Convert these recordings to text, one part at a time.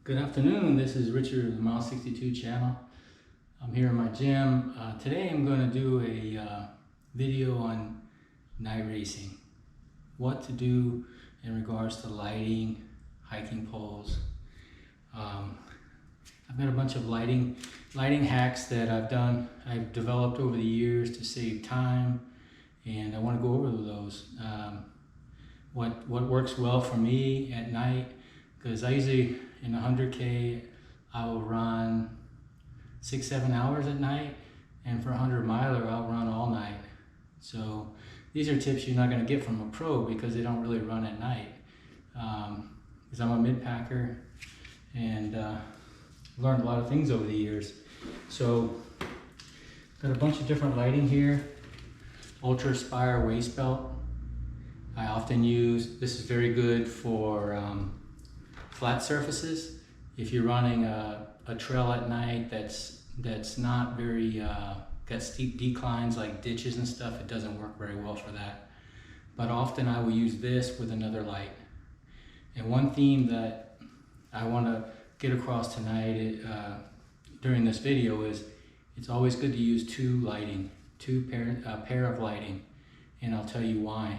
Good afternoon, this is Richard of the Mile 62 channel. I'm here in my gym. Today I'm going to do a video on night racing. What to do in regards to lighting, hiking poles. I've got a bunch of lighting hacks that I've developed over the years to save time, and I want to go over those. What works well for me at night, because I usually in 100K I will run 6-7 hours at night, and for a 100-miler I'll run all night. So these are tips you're not going to get from a pro because they don't really run at night. Because I'm a mid-packer and learned a lot of things over the years. So got a bunch of different lighting here. Ultra Aspire waist belt. I often use, this is very good for flat surfaces. If you're running a trail at night that's not very, got steep declines like ditches and stuff, it doesn't work very well for that. But often I will use this with another light. And one theme that I want to get across tonight during this video is it's always good to use two pair of lighting, and I'll tell you why.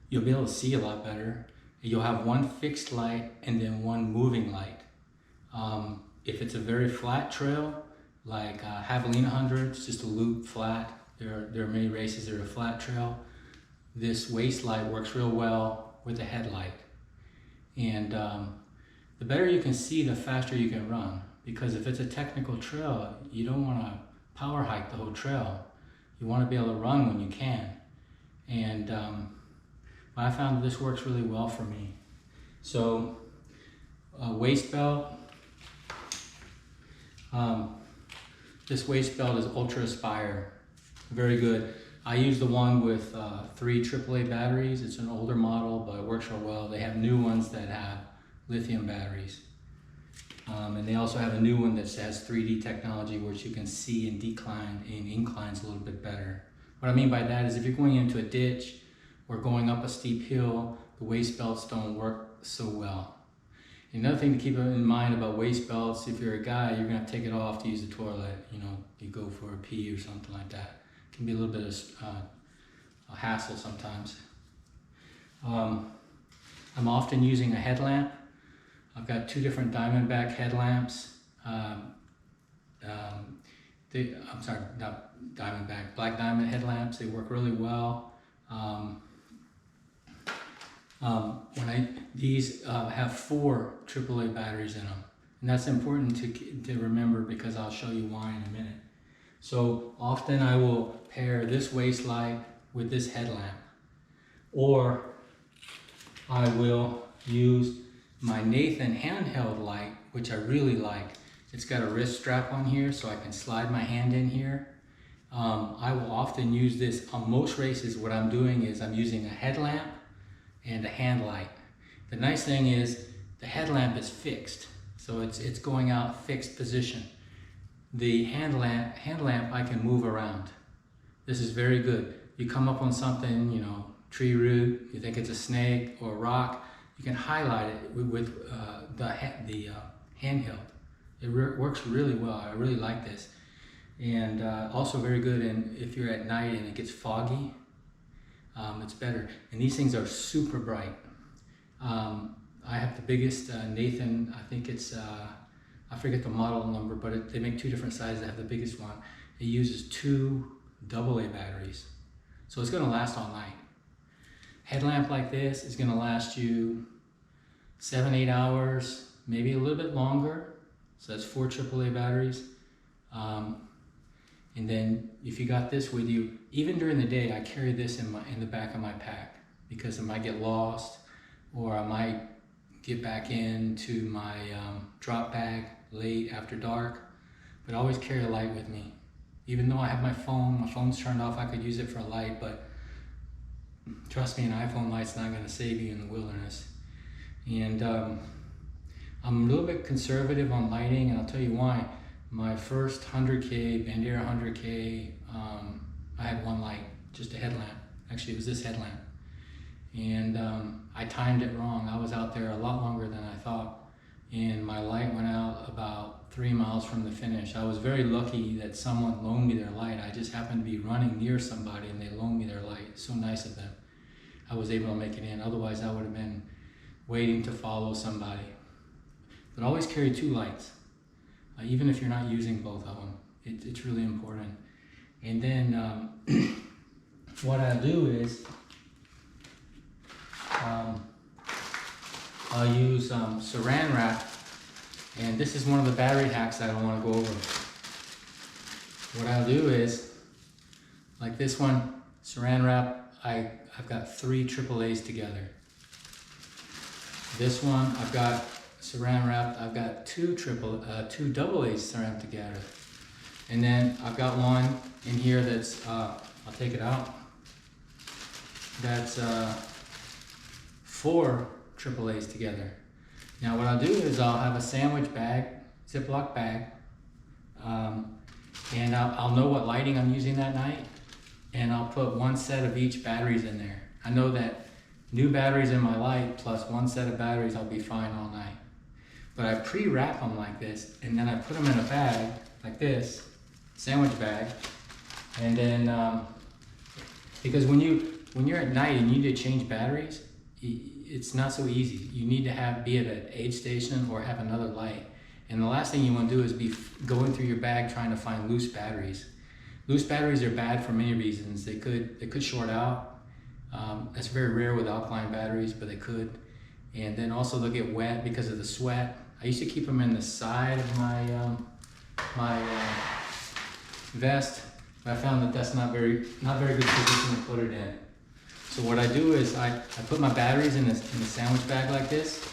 You'll be able to see a lot better. You'll have one fixed light and then one moving light. If it's a very flat trail, like Javelina 100, it's just a loop flat. There are many races that are a flat trail. This waist light works real well with a headlight. And the better you can see, the faster you can run. Because if it's a technical trail, you don't want to power hike the whole trail. You want to be able to run when you can. And I found this works really well for me. So waist belt. This waist belt is Ultra Aspire. Very good. I use the one with 3 AAA batteries. It's an older model, but it works real well. They have new ones that have lithium batteries. And they also have a new one that has 3D technology, which you can see in decline and inclines a little bit better. What I mean by that is if you're going into a ditch or going up a steep hill, the waist belts don't work so well. Another thing to keep in mind about waist belts, if you're a guy, you're gonna have to take it off to use the toilet. You know, you go for a pee or something like that. It can be a little bit of a hassle sometimes. I'm often using a headlamp. I've got 2 different Diamondback headlamps. I'm sorry, not Diamondback, Black Diamond headlamps. They work really well. These have 4 AAA batteries in them, and that's important to remember because I'll show you why in a minute. So often I will pair this waist light with this headlamp, or I will use my Nathan handheld light, which I really like. It's got a wrist strap on here so I can slide my hand in here. I will often use this on most races. What I'm doing is I'm using a headlamp and a hand light. The nice thing is the headlamp is fixed, so it's going out fixed position. The hand lamp I can move around. This is very good. You come up on something, you know, tree root, you think it's a snake or a rock, you can highlight it with the handheld. It works really well. I really like this. And also very good if you're at night and it gets foggy, it's better. And these things are super bright. I have the biggest Nathan, I think it's, I forget the model number, but they make 2 different sizes. I have the biggest one. It uses 2 AA batteries. So it's gonna last all night. Headlamp like this is gonna last you 7-8 hours, maybe a little bit longer. So that's 4 AAA batteries. And then if you got this with you, even during the day, I carry this in the back of my pack because I might get lost, or I might get back into my drop bag late after dark. But I always carry a light with me. Even though I have my phone's turned off, I could use it for a light, but trust me, an iPhone light's not gonna save you in the wilderness. And I'm a little bit conservative on lighting, and I'll tell you why. My first 100K, Bandera 100K, I had one light, just a headlamp. Actually, it was this headlamp. And I timed it wrong. I was out there a lot longer than I thought, and my light went out about 3 miles from the finish. I was very lucky that someone loaned me their light. I just happened to be running near somebody and they loaned me their light. So nice of them. I was able to make it in. Otherwise, I would have been waiting to follow somebody. But always carry 2 lights, even if you're not using both of them. It's really important. And then what I'll do is I'll use saran wrap, and this is one of the battery hacks that I want to go over. What I'll do is, like this one, saran wrap, I've got 3 AAAs together. This one, I've got saran wrap, I've got 2 AA's saran together. And then I've got one in here that's, I'll take it out, that's 4 AA's together. Now what I'll do is I'll have a sandwich bag, Ziploc bag, and I'll know what lighting I'm using that night, and I'll put 1 set of each batteries in there. I know that new batteries in my light plus 1 set of batteries, I'll be fine all night. But I pre-wrap them like this, and then I put them in a bag like this, sandwich bag, and then because when you're at night and you need to change batteries, it's not so easy. You need to be at an aid station or have another light. And the last thing you want to do is be going through your bag trying to find loose batteries. Loose batteries are bad for many reasons. They could short out. That's very rare with alkaline batteries, but they could. And then also they'll get wet because of the sweat. I used to keep them in the side of my vest, but I found that that's not very good position to put it in. So what I do is I put my batteries in the sandwich bag like this,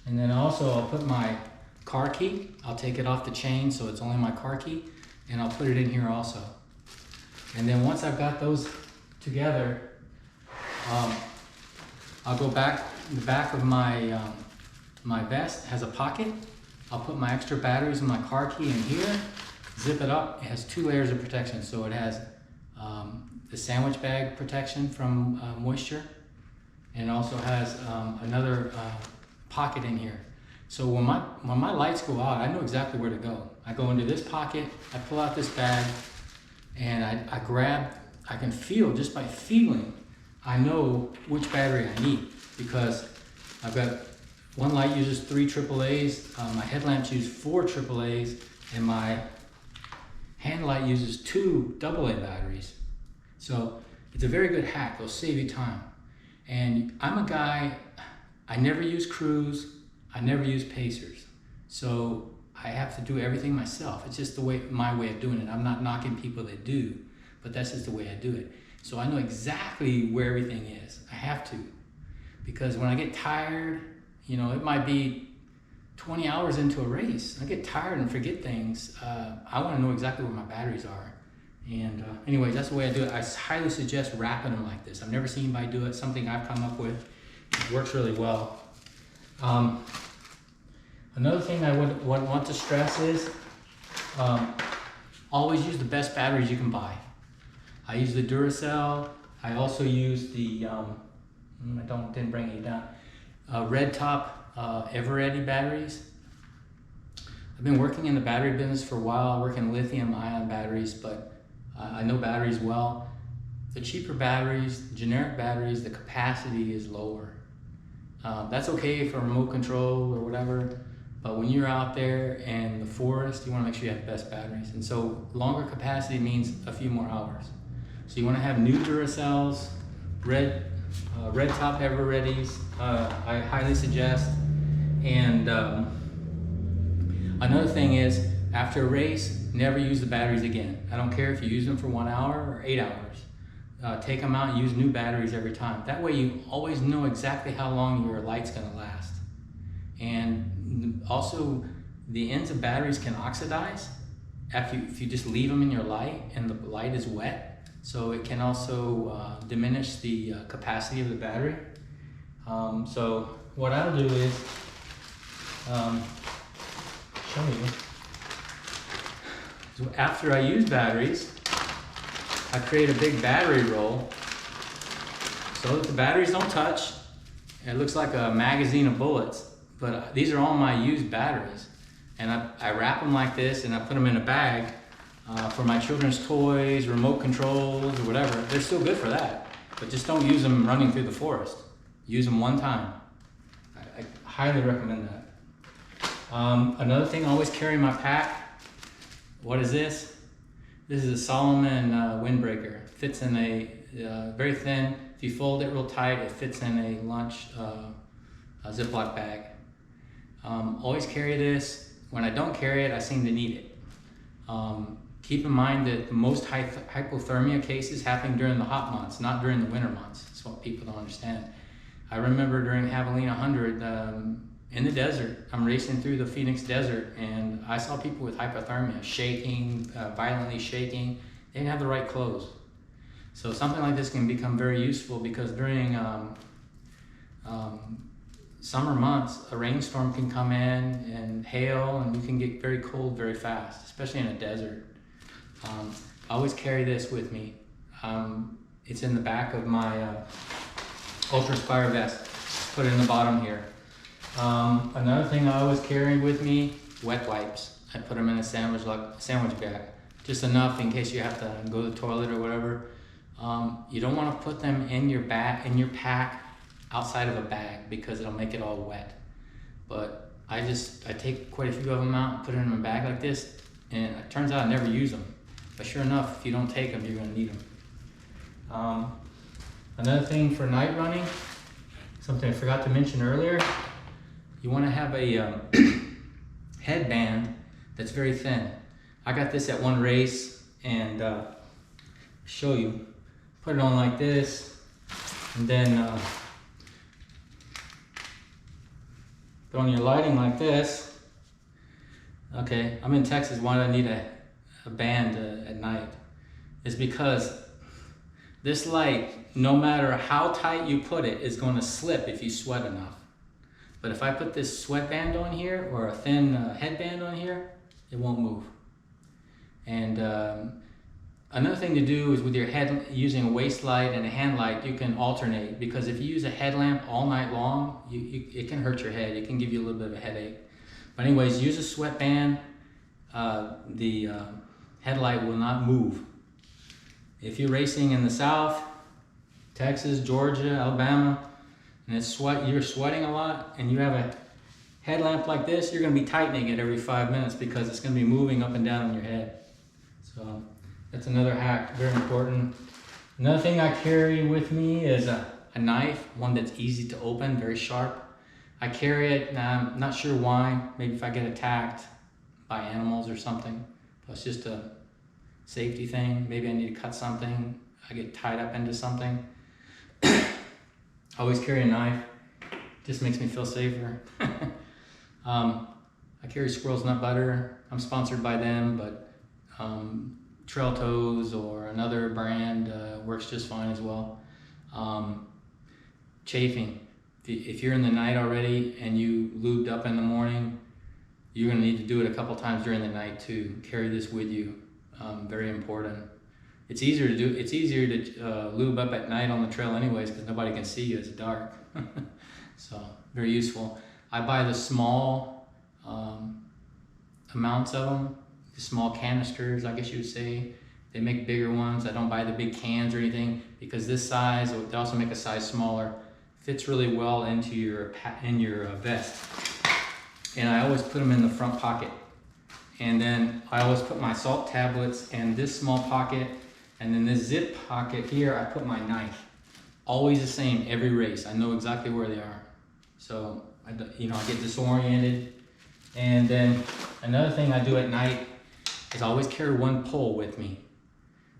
and then also I'll put my car key. I'll take it off the chain so it's only my car key, and I'll put it in here also. And then once I've got those together, I'll go back. The back of my my vest has a pocket. I'll put my extra batteries and my car key in here, zip it up. It has 2 layers of protection. So it has the sandwich bag protection from moisture, and it also has another pocket in here. So when my lights go out, I know exactly where to go. I go into this pocket, I pull out this bag, and I grab, I can feel, just by feeling, I know which battery I need, because I've got one light uses 3 AA's, my headlamps use 4 AA's, and my hand light uses 2 AA batteries. So it's a very good hack. It'll save you time. And I'm a guy, I never use crews, I never use pacers. So I have to do everything myself. It's just my way of doing it. I'm not knocking people that do, but that's just the way I do it. So I know exactly where everything is. I have to, because when I get tired, you know, it might be 20 hours into a race. I get tired and forget things. I want to know exactly where my batteries are. And anyways, that's the way I do it. I highly suggest wrapping them like this. I've never seen anybody do it. Something I've come up with. It works really well. Another thing I would want to stress is always use the best batteries you can buy. I use the Duracell. I also use the didn't bring it down. Red Top Eveready batteries. I've been working in the battery business for a while. I work in lithium-ion batteries, but I know batteries well. The cheaper batteries, generic batteries, the capacity is lower. That's okay for remote control or whatever, but when you're out there in the forest, you want to make sure you have the best batteries. And so longer capacity means a few more hours. So you want to have new Duracells, Red Top Evereadys, I highly suggest. And another thing is, after a race, never use the batteries again. I don't care if you use them for 1 hour or 8 hours. Take them out and use new batteries every time. That way you always know exactly how long your light's gonna last. And also, the ends of batteries can oxidize if you just leave them in your light and the light is wet. So it can also diminish the capacity of the battery. So what I'll do is show you. So after I use batteries, I create a big battery roll so that the batteries don't touch It looks like a magazine of bullets, but these are all my used batteries. And I wrap them like this and I put them in a bag for my children's toys, remote controls, or whatever. They're still good for that, but just don't use them running through the forest. Use them one time. I highly recommend that. Another thing I always carry in my pack, what is this? This is a Solomon windbreaker. Fits in a very thin, if you fold it real tight, it fits in a lunch a Ziploc bag. Always carry this. When I don't carry it, I seem to need it. Keep in mind that the most hypothermia cases happen during the hot months, not during the winter months. That's what people don't understand. I remember during Javelina 100, in the desert, I'm racing through the Phoenix desert, and I saw people with hypothermia, shaking, violently shaking. They didn't have the right clothes. So something like this can become very useful because during summer months, a rainstorm can come in and hail, and you can get very cold very fast, especially in a desert. I always carry this with me. It's in the back of my Ultraspire vest. Put it in the bottom here. Another thing I always carry with me, wet wipes. I put them in a sandwich bag, just enough in case you have to go to the toilet or whatever. You don't want to put them in your pack outside of a bag because it'll make it all wet. But I take quite a few of them out and put it in a bag like this, and it turns out I never use them. But sure enough, if you don't take them, you're going to need them. Another thing for night running, something I forgot to mention earlier, you want to have a headband that's very thin. I got this at one race, and show you. Put it on like this, and then put on your lighting like this. Okay, I'm in Texas. Why do I need a band at night? It's because this light, no matter how tight you put it, is going to slip if you sweat enough. But if I put this sweatband on here or a thin headband on here, it won't move. And another thing to do is with your head, using a waist light and a hand light, you can alternate, because if you use a headlamp all night long, it can hurt your head. It can give you a little bit of a headache. But anyways, use a sweatband. The headlight will not move. If you're racing in the South, Texas, Georgia, Alabama, and you're sweating a lot, and you have a headlamp like this, you're going to be tightening it every 5 minutes because it's going to be moving up and down on your head. So that's another hack, very important. Another thing I carry with me is a knife, one that's easy to open, very sharp. I carry it, and I'm not sure why. Maybe if I get attacked by animals or something. But it's just a safety thing. Maybe I need to cut something. I get tied up into something. I always carry a knife. Just makes me feel safer. I carry Squirrel's Nut Butter. I'm sponsored by them, but Trail Toes or another brand works just fine as well. Chafing. If you're in the night already and you lubed up in the morning, you're going to need to do it a couple times during the night too. Carry this with you. Very important. It's easier to lube up at night on the trail anyways, because nobody can see you. It's dark. So very useful. I buy the small amounts of them, the small canisters, I guess you would say. They make bigger ones. I don't buy the big cans or anything, because this size, they also make a size smaller, fits really well into your vest. And I always put them in the front pocket. And then I always put my salt tablets in this small pocket, and then this zip pocket here, I put my knife. Always the same every race. I know exactly where they are. So, I get disoriented. And then another thing I do at night is I always carry one pole with me.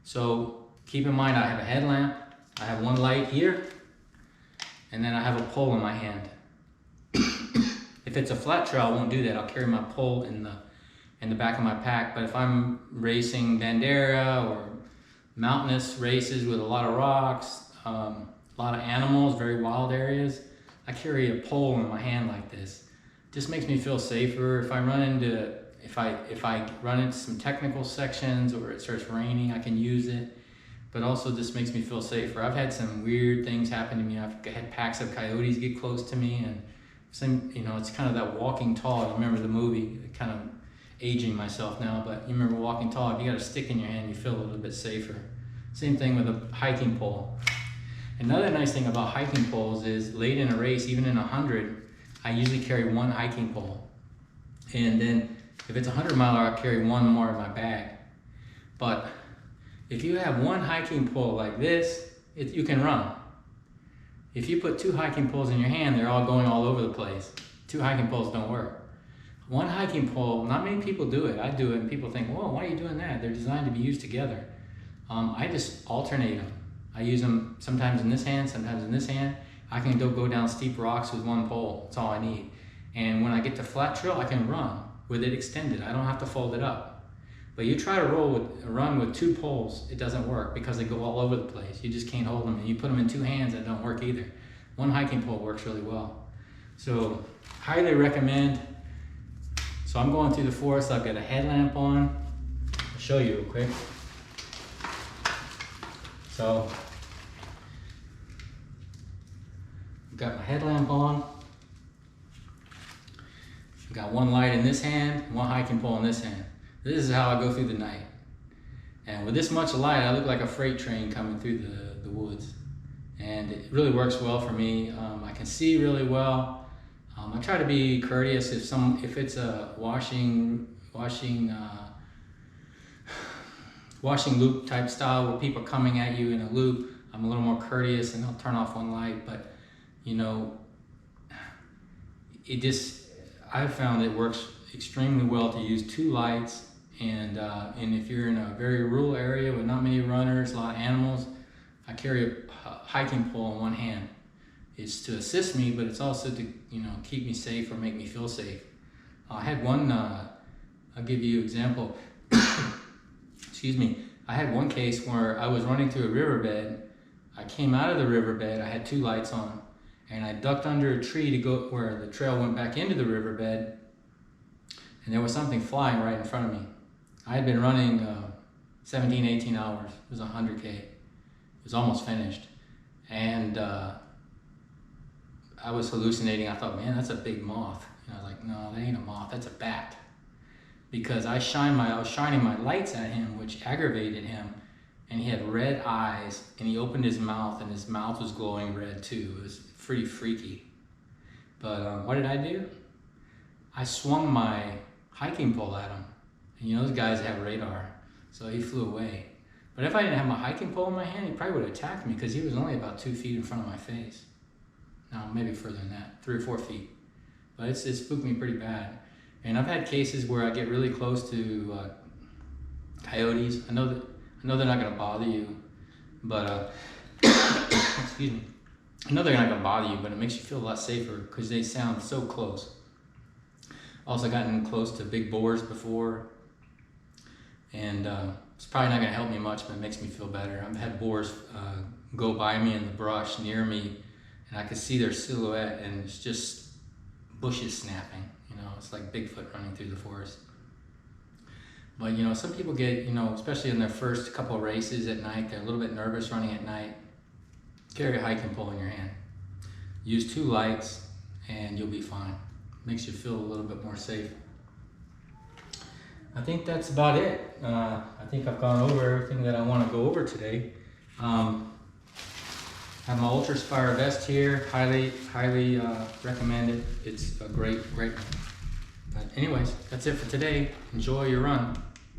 So keep in mind, I have a headlamp, I have one light here, and then I have a pole in my hand. If it's a flat trail, I won't do that. I'll carry my pole in the back of my pack. But if I'm racing Bandera or mountainous races with a lot of rocks, a lot of animals, very wild areas, I carry a pole in my hand like this. Just makes me feel safer. If I run into some technical sections or it starts raining, I can use it. but also this makes me feel safer. I've had some weird things happen to me. I've had packs of coyotes get close to me, and it's kind of that Walking Tall. I remember the movie, kind of aging myself now, but you remember Walking Tall. If you got a stick in your hand, you feel a little bit safer. Same thing with a hiking pole. Another nice thing about hiking poles is late in a race, even in 100, I usually carry one hiking pole. And then if it's a 100-miler, I'll carry one more in my bag. But if you have one hiking pole like this, you can run. If you put 2 hiking poles in your hand, they're all going all over the place. 2 hiking poles don't work. One hiking pole, not many people do it. I do it and people think, whoa, why are you doing that? They're designed to be used together. I just alternate them. I use them sometimes in this hand, sometimes in this hand. I can go down steep rocks with one pole. That's all I need. And when I get to flat trail, I can run with it extended. I don't have to fold it up. But you try to run with 2 poles, it doesn't work because they go all over the place. You just can't hold them. And you put them in 2 hands, that don't work either. One hiking pole works really well. So highly recommend. So I'm going through the forest. I've got a headlamp on. I'll show you real quick. So I've got my headlamp on. I've got one light in this hand, one hiking pole in this hand. This is how I go through the night. And with this much light, I look like a freight train coming through the woods. And it really works well for me. I can see really well. I try to be courteous if it's a washing loop type style where people are coming at you in a loop. I'm a little more courteous and I'll turn off one light, but I've found it works extremely well to use 2 lights, and if you're in a very rural area with not many runners, a lot of animals, I carry a hiking pole in one hand. It's to assist me, but it's also to keep me safe or make me feel safe. I had one, I'll give you an example. Excuse me. I had one case where I was running through a riverbed. I came out of the riverbed, I had 2 lights on, and I ducked under a tree to go where the trail went back into the riverbed, and there was something flying right in front of me. I had been running 17, 18 hours. It was 100K. It was almost finished. And I was hallucinating. I thought, man, that's a big moth. And I was like, no, that ain't a moth, that's a bat. Because I was shining my lights at him, which aggravated him, and he had red eyes, and he opened his mouth, and his mouth was glowing red too. It was pretty freaky. But what did I do? I swung my hiking pole at him, and those guys have radar, so he flew away. But if I didn't have my hiking pole in my hand, he probably would have attacked me because he was only about 2 feet in front of my face. No, maybe further than that, 3 or 4 feet. But it spooked me pretty bad. And I've had cases where I get really close to coyotes. I know they're not going to bother you, but excuse me. I know they're not going to bother you, but it makes you feel a lot safer because they sound so close. Also gotten close to big boars before, and it's probably not going to help me much, but it makes me feel better. I've had boars go by me in the brush near me, and I could see their silhouette, and it's just bushes snapping. It's like Bigfoot running through the forest. But some people get, especially in their first couple of races at night, they're a little bit nervous running at night. Carry a hiking pole in your hand. Use 2 lights and you'll be fine. Makes you feel a little bit more safe. I think that's about it. I think I've gone over everything that I want to go over today. I have my Ultraspire vest here. Highly recommend it. It's a great one. But anyways, that's it for today. Enjoy your run.